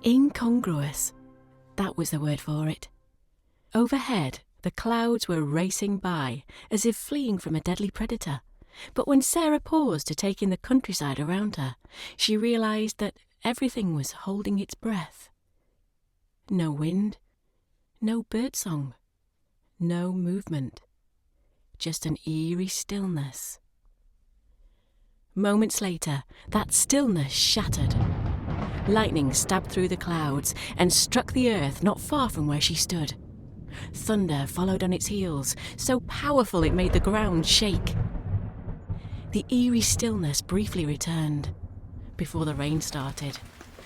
Incongruous. That was the word for it. Overhead, the clouds were racing by, as if fleeing from a deadly predator. But when Sarah paused to take in the countryside around her, she realised that everything was holding its breath. No wind, no birdsong, no movement, just an eerie stillness. Moments later, that stillness shattered. Lightning stabbed through the clouds and struck the earth not far from where she stood. Thunder followed on its heels, so powerful it made the ground shake. The eerie stillness briefly returned, before the rain started.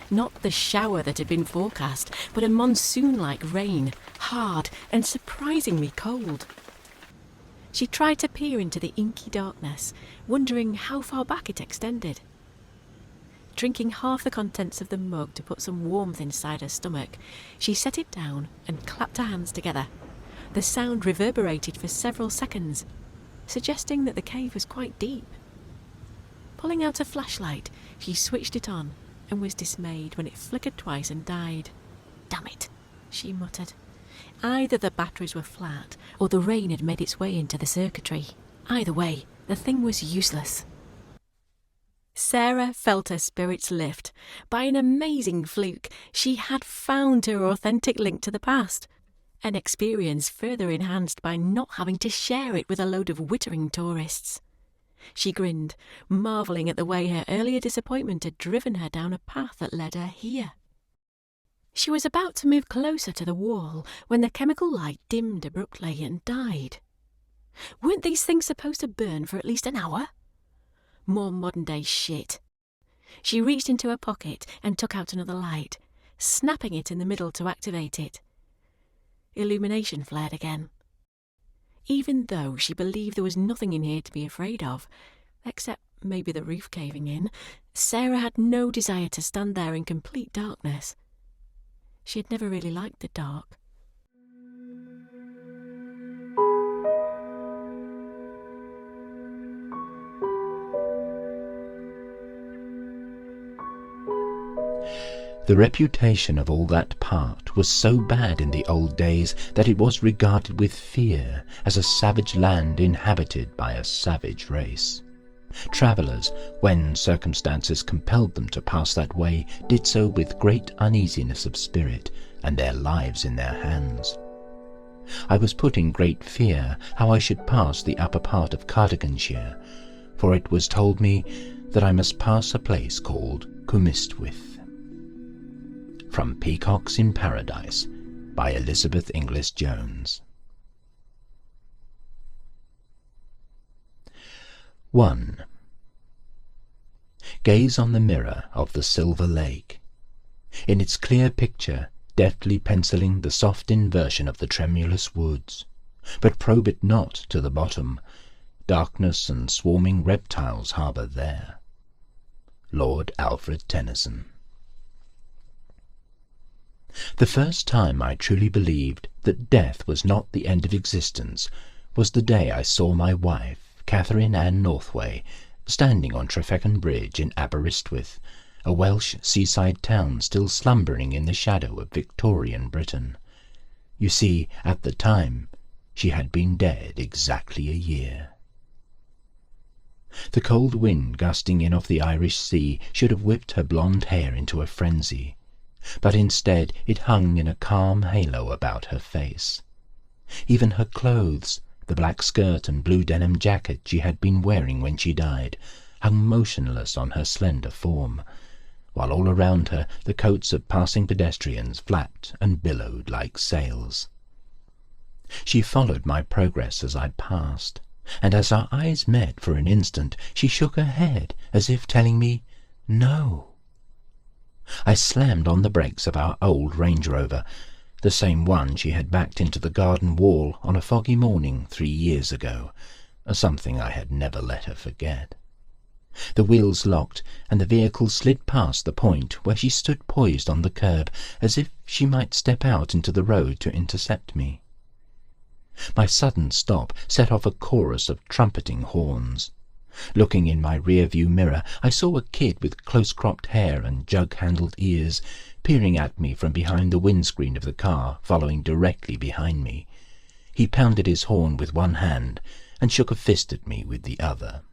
Not the shower that had been forecast, but a monsoon-like rain, hard and surprisingly cold. She tried to peer into the inky darkness, wondering how far back it extended. Drinking half the contents of the mug to put some warmth inside her stomach, she set it down and clapped her hands together. The sound reverberated for several seconds, suggesting that the cave was quite deep. Pulling out a flashlight, she switched it on and was dismayed when it flickered twice and died. "Damn it," she muttered. Either the batteries were flat or the rain had made its way into the circuitry. Either way, the thing was useless. Sarah felt her spirits lift. By an amazing fluke, she had found her authentic link to the past. An experience further enhanced by not having to share it with a load of wittering tourists. She grinned, marvelling at the way her earlier disappointment had driven her down a path that led her here. She was about to move closer to the wall when the chemical light dimmed abruptly and died. Weren't these things supposed to burn for at least an hour? More modern-day shit. She reached into her pocket and took out another light, snapping it in the middle to activate it. Illumination flared again. Even though she believed there was nothing in here to be afraid of, except maybe the roof caving in, Sarah had no desire to stand there in complete darkness. She had never really liked the dark. The reputation of all that part was so bad in the old days that it was regarded with fear as a savage land inhabited by a savage race. Travellers, when circumstances compelled them to pass that way, did so with great uneasiness of spirit and their lives in their hands. I was put in great fear how I should pass the upper part of Cardiganshire, for it was told me that I must pass a place called Cwmystwyth. From Peacocks in Paradise by Elizabeth Inglis Jones. 1. Gaze on the mirror of the silver lake. In its clear picture, deftly penciling the soft inversion of the tremulous woods, but probe it not to the bottom. Darkness and swarming reptiles harbour there. Lord Alfred Tennyson. The first time I truly believed that death was not the end of existence was the day I saw my wife, Catherine Ann Northway, standing on Trefechan Bridge in Aberystwyth, a Welsh seaside town still slumbering in the shadow of Victorian Britain. You see, at the time, she had been dead exactly a year. The cold wind gusting in off the Irish Sea should have whipped her blonde hair into a frenzy, but instead it hung in a calm halo about her face. Even her clothes, the black skirt and blue denim jacket she had been wearing when she died, hung motionless on her slender form, while all around her the coats of passing pedestrians flapped and billowed like sails. She followed my progress as I passed, and as our eyes met for an instant she shook her head as if telling me, "No." I slammed on the brakes of our old Range Rover, the same one she had backed into the garden wall on a foggy morning 3 years ago, something I had never let her forget. The wheels locked, and the vehicle slid past the point where she stood poised on the curb, as if she might step out into the road to intercept me. My sudden stop set off a chorus of trumpeting horns. Looking in my rear-view mirror, I saw a kid with close-cropped hair and jug-handled ears peering at me from behind the windscreen of the car, following directly behind me. He pounded his horn with one hand and shook a fist at me with the other.